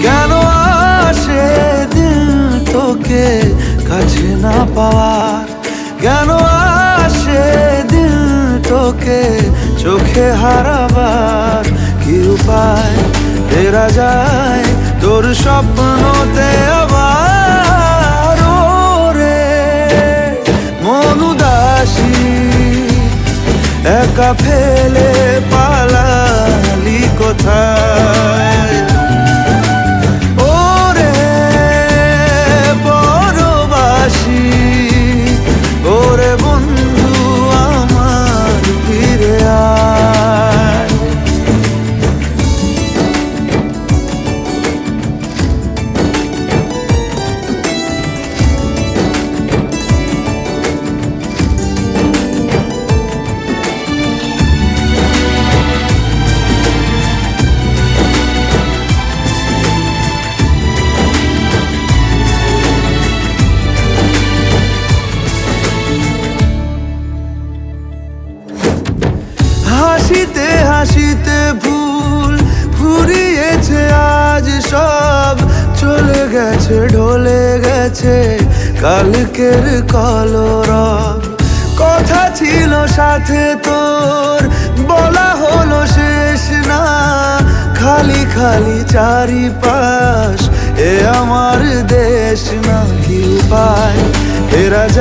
কেন আসে দিল তোকে কাছে না পাওয়ার, কেন আসে দিল তোকে চোখে হারাবার। কি উপায় ফেরা যায় তোর স্বপ্নতে আবার? ওরে মন উদাসী একা ফেলে পালালি কোথায়? ওরে পরবাসী, ওরে বন্ধু আমার ফিরে আয়। হাসিতে হাসিতে ভুল ফুরিয়েছে আজ সব, চলে গেছে ঢলে গেছে কালকের কলরব। কথা ছিল সাথে তোর বলা হলো শেষ না, খালি খালি চারিপাশ এ আমার দেশ না। কি উপায় ফেরা যায়